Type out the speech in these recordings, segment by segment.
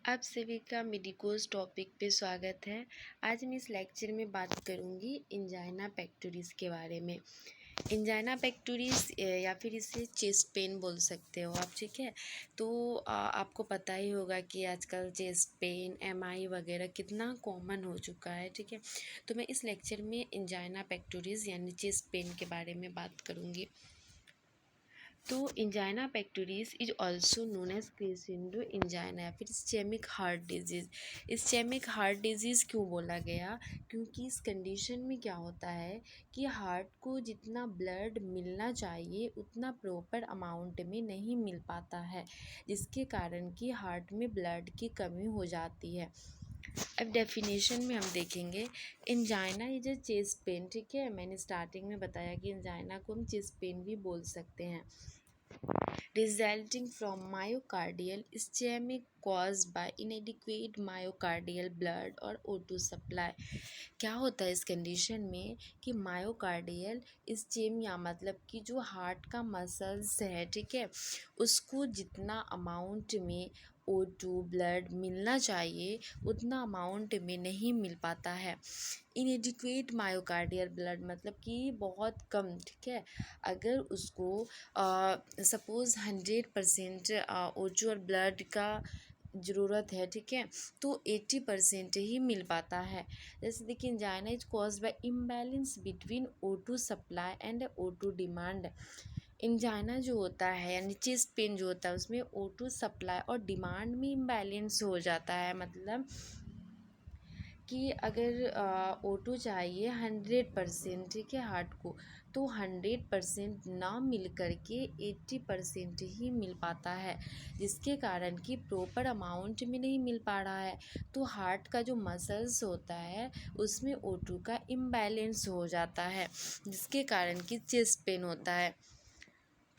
आप सभी का मेडिकोज टॉपिक पे स्वागत है। आज मैं इस लेक्चर में बात करूंगी इंजाइना पेक्टोरिस के बारे में। इंजाइना पेक्टोरिस या फिर इसे चेस्ट पेन बोल सकते हो आप, ठीक है। तो आपको पता ही होगा कि आजकल चेस्ट पेन एमआई वगैरह कितना कॉमन हो चुका है, ठीक है। तो मैं इस लेक्चर में इंजाइना पेक्टोरिस यानी चेस्ट पेन के बारे में बात करूँगी। तो angina pectoris is also known as crescendo angina या फिर ischaemic heart disease. Ischaemic heart disease क्यों बोला गया? क्योंकि इस कंडीशन में क्या होता है कि हार्ट को जितना ब्लड मिलना चाहिए उतना प्रॉपर अमाउंट में नहीं मिल पाता है, जिसके कारण कि हार्ट में ब्लड की कमी हो जाती है। अब डेफिनेशन में हम देखेंगे, angina is a chest pain, ठीक है। मैंने स्टार्टिंग में बताया कि इंजाइना को हम चेस्ट पेन भी बोल सकते हैं, resulting from myocardial ischemic caused by inadequate myocardial blood और O2 supply। क्या होता है इस कंडीशन में कि मायोकार्डियल इस्चेमिया मतलब कि जो हार्ट का मसल्स है, ठीक है, उसको जितना अमाउंट में O2 ब्लड मिलना चाहिए उतना अमाउंट में नहीं मिल पाता है। इनएडिक्वेट मायोकार्डियल ब्लड मतलब कि बहुत कम, ठीक है। अगर उसको सपोज़ 100% O2 और ब्लड का ज़रूरत है, ठीक है, तो 80% ही मिल पाता है। जैसे देखिए, angina is caused by imbalance between O2 supply and O2 demand. Angina जो होता है यानी चेस्ट पेन जो होता है उसमें O2 सप्लाई और डिमांड में इम्बैलेंस हो जाता है। मतलब कि अगर O2 चाहिए 100%, ठीक है, हार्ट को, तो 100% ना मिल कर के 80% ही मिल पाता है, जिसके कारण कि प्रॉपर अमाउंट में नहीं मिल पा रहा है। तो हार्ट का जो मसल्स होता है उसमें O2 का इम्बैलेंस हो जाता है, जिसके कारण कि चेस्ट पेन होता है।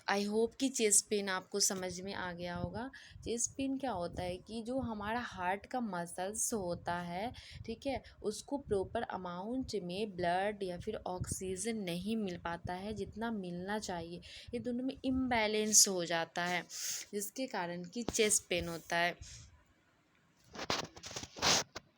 आई होप कि चेस्ट पेन आपको समझ में आ गया होगा। चेस्ट पेन क्या होता है कि जो हमारा हार्ट का मसल्स होता है, ठीक है, उसको प्रॉपर अमाउंट में ब्लड या फिर ऑक्सीजन नहीं मिल पाता है जितना मिलना चाहिए। ये दोनों में इम्बैलेंस हो जाता है, जिसके कारण कि चेस्ट पेन होता है।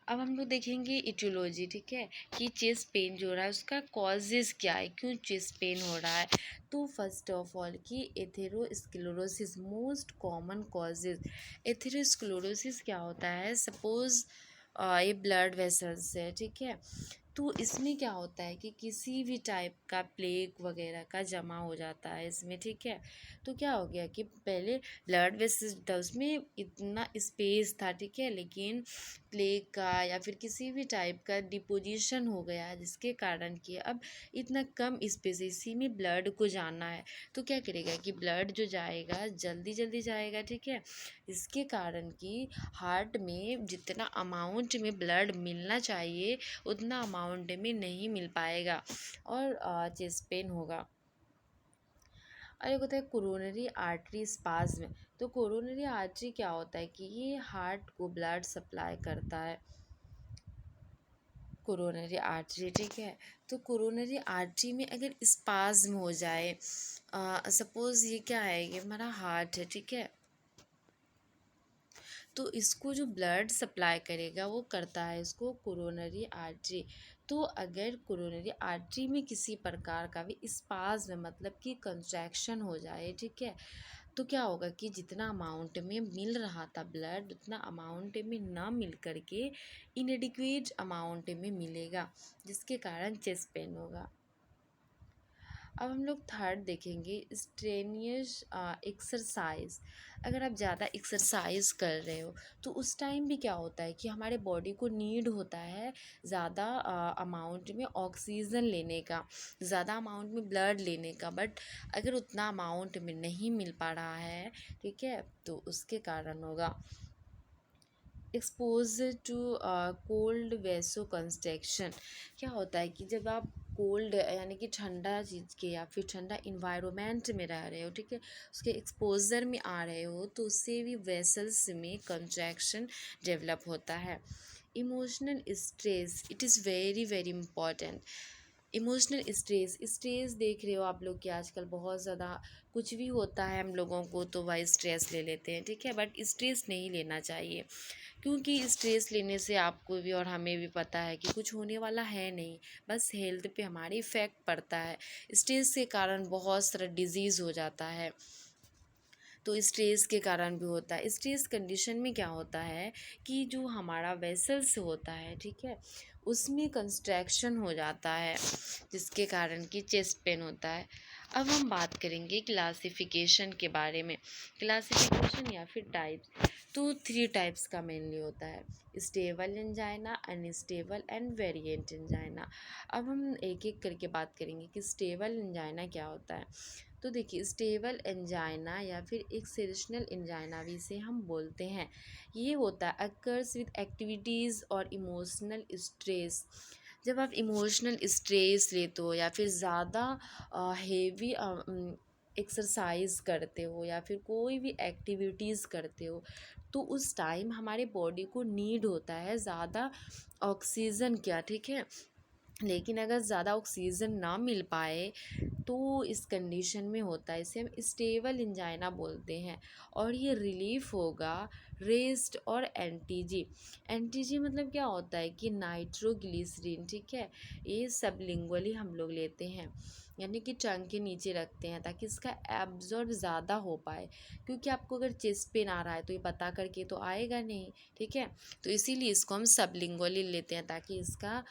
अब हम लोग देखेंगे इटियोलॉजी, ठीक है, कि चेस्ट पेन जो हो रहा है उसका कॉजेज़ क्या है, क्यों चेस्ट पेन हो रहा है। तो फर्स्ट ऑफ ऑल कि atherosclerosis most common causes. Atherosclerosis क्या होता है? सपोज़ ये ब्लड वेसल्स है, ठीक है, तो इसमें क्या होता है कि किसी भी टाइप का प्लेग वगैरह का जमा हो जाता है इसमें, ठीक है। तो क्या हो गया कि पहले ब्लड वेसल्स था उसमें इतना स्पेस था, ठीक है, लेकिन प्लेग का या फिर किसी भी टाइप का डिपोजिशन हो गया, जिसके कारण कि अब इतना कम स्पेस, इसी में ब्लड को जाना है, तो क्या करेगा कि ब्लड जो जाएगा जल्दी जल्दी जाएगा, ठीक है। इसके कारण कि हार्ट में जितना अमाउंट में ब्लड मिलना चाहिए उतना अमाउंट में नहीं मिल पाएगा और चेस्ट पेन होगा। और एक होता है कोरोनरी आर्टरी स्पाज्म। तो कोरोनरी आर्टरी क्या होता है कि ये हार्ट को ब्लड सप्लाई करता है, कोरोनरी आर्टरी, ठीक है। तो कोरोनरी आर्टरी में अगर स्पाज्म हो जाए, सपोज़ ये क्या है, ये हमारा हार्ट है, ठीक है, तो इसको जो ब्लड सप्लाई करेगा वो करता है इसको कोरोनरी आर्टरी। तो अगर कोरोनरी आर्टरी में किसी प्रकार का भी स्पाज्म मतलब कि कंट्रैक्शन हो जाए, ठीक है, तो क्या होगा कि जितना अमाउंट में मिल रहा था ब्लड उतना अमाउंट में ना मिल करके इनएडिक्वेट अमाउंट में मिलेगा, जिसके कारण चेस्ट पेन होगा। अब हम लोग थर्ड देखेंगे, स्ट्रेनियस एक्सरसाइज। अगर आप ज़्यादा एक्सरसाइज कर रहे हो तो उस टाइम भी क्या होता है कि हमारे बॉडी को नीड होता है ज़्यादा अमाउंट में ऑक्सीजन लेने का, ज़्यादा अमाउंट में ब्लड लेने का, बट अगर उतना अमाउंट में नहीं मिल पा रहा है, ठीक है, तो उसके कारण होगा। Exposure to cold vasoconstriction. क्या होता है कि जब आप कोल्ड यानी कि ठंडा चीज़ के या फिर ठंडा इन्वायरमेंट में रह रहे हो, ठीक है, उसके एक्सपोजर में आ रहे हो, तो उससे भी वेसल्स में कंट्रैक्शन डेवलप होता है। Emotional stress, it is very very important. Emotional stress, stress देख रहे हो आप लोग कि आजकल बहुत ज़्यादा कुछ भी होता है हम लोगों को तो वह स्ट्रेस ले लेते हैं, ठीक है, बट स्ट्रेस नहीं लेना चाहिए, क्योंकि स्ट्रेस लेने से आपको भी और हमें भी पता है कि कुछ होने वाला है नहीं, बस हेल्थ पे हमारी इफ़ेक्ट पड़ता है। स्ट्रेस के कारण बहुत सारा डिजीज़ हो जाता है, तो स्ट्रेस के कारण भी होता है। स्ट्रेस कंडीशन में क्या होता है कि जो हमारा वेसल्स होता है, ठीक है, उसमें कंस्ट्रैक्शन हो जाता है, जिसके कारण कि चेस्ट पेन होता है। अब हम बात करेंगे क्लासिफिकेशन के बारे में। क्लासिफिकेशन या फिर टाइप्स, तो 3 टाइप्स का मेनली होता है: stable angina, unstable end variant angina. अब हम एक एक करके बात करेंगे कि स्टेबल एंजाइना क्या होता है। तो देखिए, स्टेबल एंजाइना या फिर एक्सेशनल एंजाइना भी इसे हम बोलते हैं, ये होता है अकर्स विद एक्टिविटीज़ और इमोशनल स्ट्रेस। जब आप इमोशनल स्ट्रेस लेते हो या फिर ज़्यादा हेवी एक्सरसाइज करते हो या फिर कोई भी एक्टिविटीज़ करते हो, तो उस टाइम हमारे बॉडी को नीड होता है ज़्यादा ऑक्सीजन क्या, ठीक है। लेकिन अगर ज़्यादा ऑक्सीजन ना मिल पाए तो इस कंडीशन में होता है, इसे हम स्टेबल इंजाइना बोलते हैं। और ये रिलीफ होगा रेस्ट और एनटीजी। एनटीजी मतलब क्या होता है कि नाइट्रोग्लिसरीन, ठीक है, ये सबलिंगुअली हम लोग लेते हैं, यानी कि टंग के नीचे रखते हैं ताकि इसका एब्जॉर्ब ज़्यादा हो पाए, क्योंकि आपको अगर चेस्ट पेन आ रहा है तो ये पता करके तो आएगा नहीं, ठीक है, तो इसीलिए इसको हम सबलिंगुअली लेते हैं ताकि इसका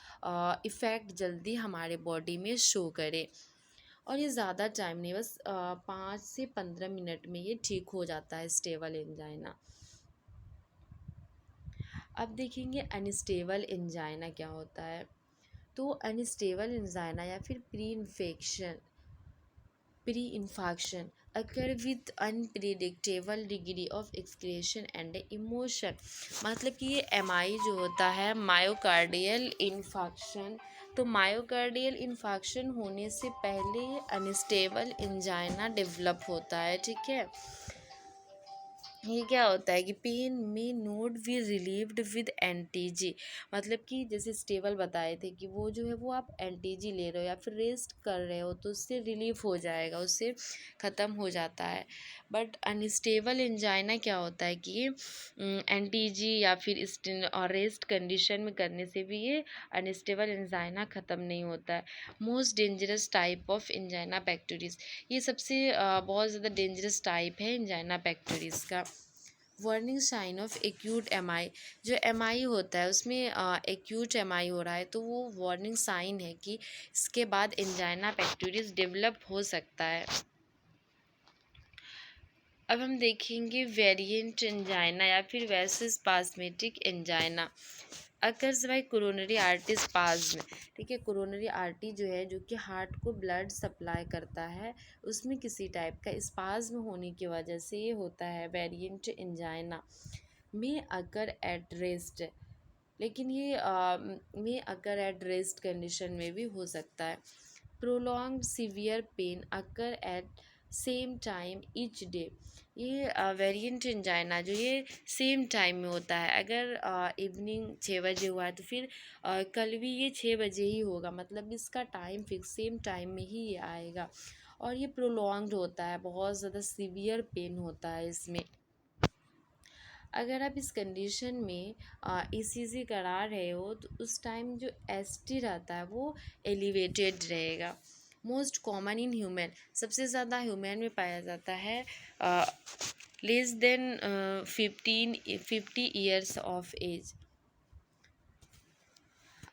इफ़ेक्ट जल्दी हमारे बॉडी में शो करे। और ये ज़्यादा टाइम नहीं, बस 5 से 15 मिनट में ये ठीक हो जाता है स्टेबल एंजाइना। अब देखेंगे अनस्टेबल एंजाइना क्या होता है। तो अनस्टेबल एंजाइना या फिर pre infection occur with unpredictable degree of excretion and emotion. मतलब कि ये एमआई जो होता है मायोकार्डियल इन्फेक्शन, तो मायोकार्डियल इन्फेक्शन होने से पहले अनस्टेबल एंजाइना डेवलप होता है, ठीक है। ये क्या होता है कि पेन में note B relieved with NTG. मतलब कि जैसे स्टेबल बताए थे कि वो जो है वो आप एनटीजी ले रहे हो या फिर रेस्ट कर रहे हो तो उससे रिलीफ हो जाएगा, उससे ख़त्म हो जाता है। बट अनस्टेबल एंजाइना क्या होता है कि ये एनटीजी या फिर और रेस्ट कंडीशन में करने से भी ये अनस्टेबल एंजाइना ख़त्म नहीं होता है। Most dangerous type of angina pectoris, ये सबसे बहुत ज़्यादा डेंजरस टाइप है एंजाइना बैक्टीरियस का। Warning sign of acute MI, जो एमआई होता है उसमें एक्यूट एमआई हो रहा है तो वो वार्निंग साइन है कि इसके बाद एंजाइना बैक्टीरियस डेवलप हो सकता है। अब हम देखेंगे वेरिएंट एंजाइना या फिर vasospastic angina occurs by coronary artery spasm. ठीक है, कोरोनरी आर्टरी जो है जो कि हार्ट को ब्लड सप्लाई करता है, उसमें किसी टाइप का स्पाज्म होने की वजह से ये होता है वेरिएंट एंजाइना में अकर एट रेस्ट। लेकिन ये में अकर एट रेस्ट कंडीशन में भी हो सकता है। Prolong severe pain occur at same time each day. ये वेरिएंट एंजाइना जो ये सेम टाइम में होता है, अगर इवनिंग 6 बजे हुआ है तो फिर कल भी ये 6 बजे ही होगा, मतलब इसका टाइम फिक्स सेम टाइम में ही ये आएगा। और ये प्रोलॉन्ग्ड होता है, बहुत ज़्यादा सीवियर पेन होता है इसमें। अगर आप इस कंडीशन में ईसीजी करा रहे हो तो उस टाइम जो एसटी रहता है वो एलिवेटेड रहेगा। मोस्ट कॉमन इन ह्यूमन, सबसे ज़्यादा ह्यूमन में पाया जाता है less than 50 years of age.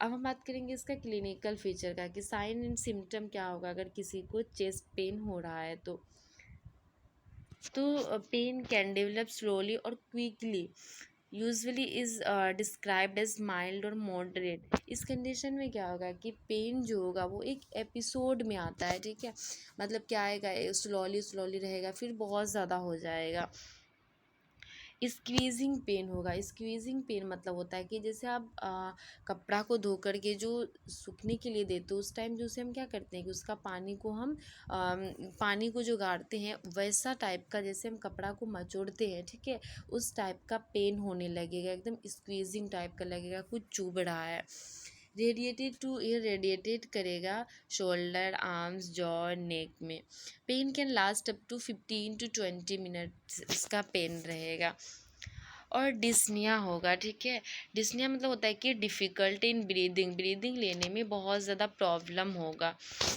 अब हम बात करेंगे इसका क्लिनिकल फीचर का कि साइन एंड सिम्टम क्या होगा अगर किसी को चेस्ट पेन हो रहा है तो पेन कैन डेवलप स्लोली और quickly, usually is described as mild और मॉडरेट। इस कंडीशन में क्या होगा कि पेन जो होगा वो एक एपिसोड में आता है, ठीक है, मतलब क्या आएगा, स्लोली स्लोली रहेगा फिर बहुत ज़्यादा हो जाएगा। स्क्वीजिंग पेन होगा। स्क्वीजिंग पेन मतलब होता है कि जैसे आप कपड़ा को धो कर के जो सूखने के लिए देते हो उस टाइम जो उसे हम क्या करते हैं कि उसका पानी को हम पानी को जो गाड़ते हैं वैसा टाइप का, जैसे हम कपड़ा को मचोड़ते हैं, ठीक है, उस टाइप का पेन होने लगेगा, एकदम स्क्वीजिंग टाइप का लगेगा, कुछ चुभ रहा है। रेडिएटेड टू ईयर रेडिएटेड करेगा शोल्डर, आर्म्स, जॉ, नेक में। Pain can last up to 15 to 20 minutes इसका पेन रहेगा। और डिस्निया होगा, ठीक है। डिस्निया मतलब होता है कि डिफ़िकल्ट इन ब्रीदिंग, ब्रीदिंग लेने में बहुत ज़्यादा प्रॉब्लम होगा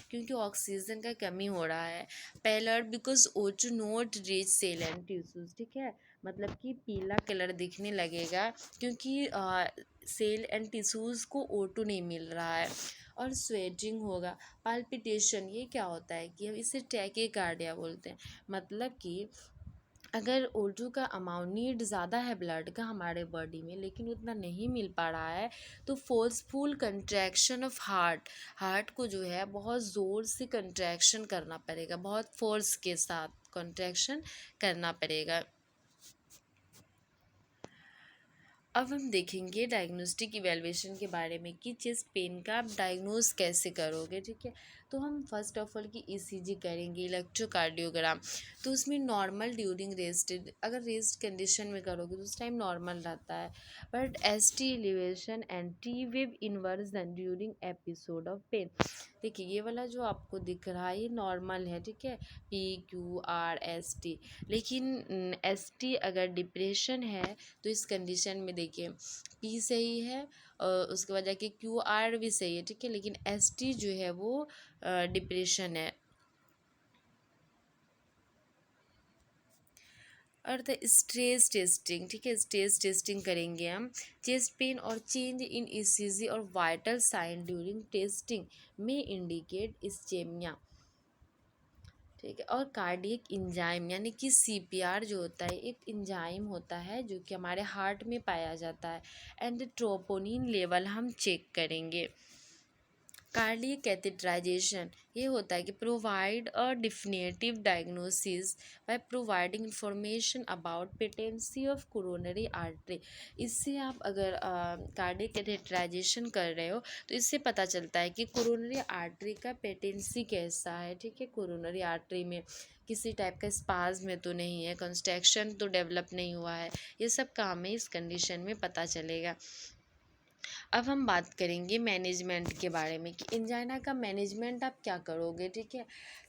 क्योंकि ऑक्सीजन का कमी हो रहा है। Pallor because O2 not reach cell and tissues, ठीक है। मतलब कि पीला कलर दिखने लगेगा क्योंकि सेल एंड टिश्यूज़ को O2 नहीं मिल रहा है। और स्वेटिंग होगा। पाल्पिटेशन, ये क्या होता है कि हम इसे टैकीकार्डिया बोलते हैं। मतलब कि अगर O2 का अमाउंट नीड ज़्यादा है ब्लड का हमारे बॉडी में लेकिन उतना नहीं मिल पा रहा है तो forceful contraction of heart, heart को जो है बहुत ज़ोर से कंट्रैक्शन करना पड़ेगा, बहुत फोर्स के साथ कंट्रैक्शन करना पड़ेगा। अब हम देखेंगे डायग्नोस्टिक इवैल्यूएशन के बारे में कि चेस्ट पेन का आप डायग्नोज कैसे करोगे, ठीक है। तो हम फर्स्ट ऑफ ऑल की ECG करेंगे, इलेक्ट्रोकार्डियोग्राम। तो उसमें नॉर्मल ड्यूरिंग रेस्ट, अगर रेस्ट कंडीशन में करोगे तो उस टाइम नॉर्मल रहता है। But ST elevation and T wave inversion during episode of pain, देखिए ये वाला जो आपको दिख रहा है ये नॉर्मल है, ठीक है, PQRST। लेकिन ST अगर डिप्रेशन है तो इस कंडीशन में देखिए P सही है और उसके बाद जाके QR भी सही है, ठीक है, लेकिन ST जो है वो डिप्रेशन है। और द स्ट्रेस टेस्टिंग, ठीक है, स्ट्रेस टेस्टिंग करेंगे हम। चेस्ट पेन और चेंज इन ECG और वाइटल साइन ड्यूरिंग टेस्टिंग में इंडिकेट इस्चेमिया, ठीक है। और कार्डियक इंजाइम यानी कि CPR जो होता है एक इंजाइम होता है जो कि हमारे हार्ट में पाया जाता है। एंड ट्रोपोनिन लेवल हम चेक करेंगे। कार्डियक कैथेटराइजेशन, ये होता है कि provide a definitive diagnosis by providing information about patency of coronary artery. इससे आप अगर कार्डियक कैथेटराइजेशन कर रहे हो तो इससे पता चलता है कि कोरोनरी आर्टरी का पेटेंसी कैसा है, ठीक है। कोरोनरी आर्टरी में किसी टाइप का स्पाज्म में तो नहीं है, कंस्ट्रक्शन तो डेवलप नहीं हुआ है, ये सब काम है इस कंडीशन में पता चलेगा। अब हम बात करेंगे मैनेजमेंट के बारे में कि एंजाइना का मैनेजमेंट आप क्या करोगे, ठीक है।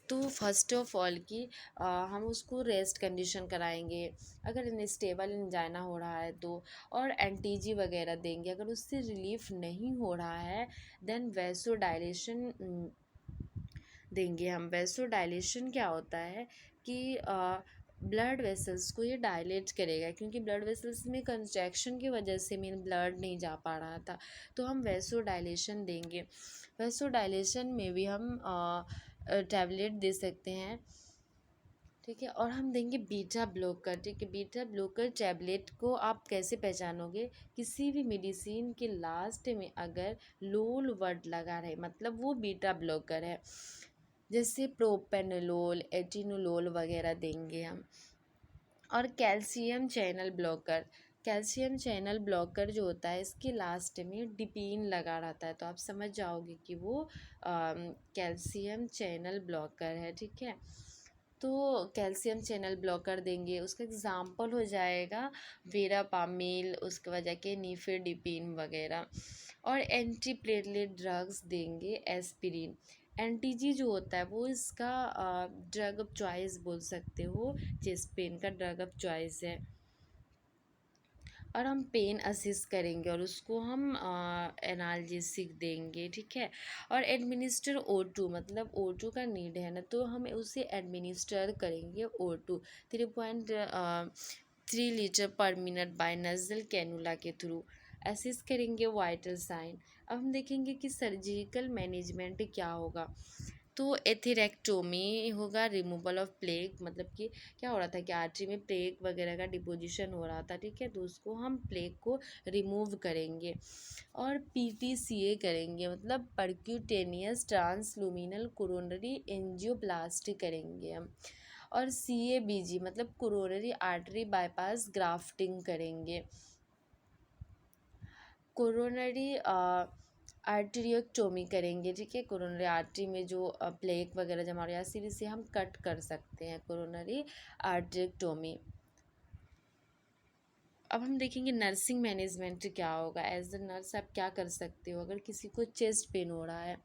तो फर्स्ट ऑफ ऑल कि हम उसको रेस्ट कंडीशन कराएंगे अगर स्टेबल एंजाइना हो रहा है तो, और एंटीजी वगैरह देंगे। अगर उससे रिलीफ नहीं हो रहा है देन वैसो डायलेशन देंगे हम। वैसो डायलेशन क्या होता है कि ब्लड वेसल्स को ये डायलेट करेगा क्योंकि ब्लड वेसल्स में कंस्ट्रक्शन की वजह से मेन ब्लड नहीं जा पा रहा था, तो हम वैसो डायलेशन देंगे। वैसो डायलेशन में भी हम टैबलेट दे सकते हैं, ठीक है। और हम देंगे बीटा ब्लॉकर, ठीक है। बीटा ब्लॉकर टैबलेट को आप कैसे पहचानोगे, किसी भी मेडिसिन के लास्ट में अगर लोल वर्ड लगा रहे मतलब वो बीटा ब्लॉकर है। जैसे प्रोपेनोलोल, एटिनोलोल वगैरह देंगे हम। और calcium channel blocker, calcium channel blocker जो होता है इसके लास्ट में डिपीन लगा रहता है तो आप समझ जाओगे कि वो कैल्शियम चैनल ब्लॉकर है, ठीक है। तो कैल्शियम चैनल ब्लॉकर देंगे, उसका एग्जाम्पल हो जाएगा वेरापामिल, उसके वजह के नीफेडिपिन वगैरह। और एंटी प्लेटलेट ड्रग्स देंगे एस्पिरिन। एंटीजी जो होता है वो इसका ड्रग ऑफ चॉइस बोल सकते हो, चेस्ट पेन का ड्रग ऑफ चॉइस है। और हम पेन असिस्ट करेंगे और उसको हम एनाल्जेसिक देंगे, ठीक है। और एडमिनिस्टर O2 मतलब O2 का नीड है ना तो हम उसे एडमिनिस्टर करेंगे O2 3.3 litre per minute by nasal cannula के थ्रू। असिस्ट करेंगे वाइटल साइन। अब हम देखेंगे कि सर्जिकल मैनेजमेंट क्या होगा। तो एथेरेक्टोमी होगा, रिमूवल ऑफ प्लेग, मतलब कि क्या हो रहा था कि आर्टरी में प्लेग वगैरह का डिपोजिशन हो रहा था, ठीक है, तो उसको हम प्लेग को रिमूव करेंगे। और PTCA करेंगे मतलब परक्यूटेनियस ट्रांसलुमिनल कोरोनरी एंजियोप्लास्टी करेंगे हम। और CABG मतलब कोरोनरी आर्टरी बाईपास ग्राफ्टिंग करेंगे। कोरोनरी आर्टरियोटोमी करेंगे, ठीक है। कोरोनरी आर्टरी में जो प्लेक वगैरह जमा हो या सीरीज से हम कट कर सकते हैं, कोरोनरी आर्टरियोटोमी। अब हम देखेंगे नर्सिंग मैनेजमेंट क्या होगा। एज अ नर्स आप क्या कर सकते हो अगर किसी को चेस्ट पेन हो रहा है,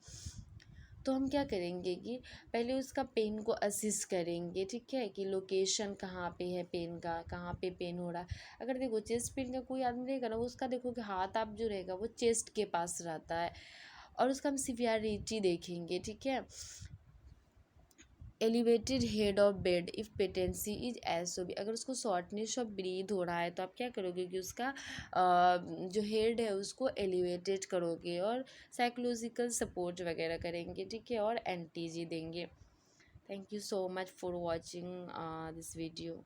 तो हम क्या करेंगे कि पहले उसका पेन को असिस्ट करेंगे, ठीक है, कि लोकेशन कहाँ पे है पेन का, कहाँ पे पेन हो रहा है। अगर देखो चेस्ट पेन का कोई आदमी रहेगा ना, वो उसका देखो कि हाथ आप जो रहेगा वो चेस्ट के पास रहता है, और उसका हम सिवियरिटी देखेंगे, ठीक है। Elevated head of bed if patency is SOB, अगर उसको शॉर्टनेस ऑफ ब्रीथ हो रहा है तो आप क्या करोगे कि उसका जो हेड है उसको एलिवेटेड करोगे, और साइकोलॉजिकल सपोर्ट वगैरह करेंगे, ठीक है, और एंटीजी देंगे। Thank you so much for watching this video.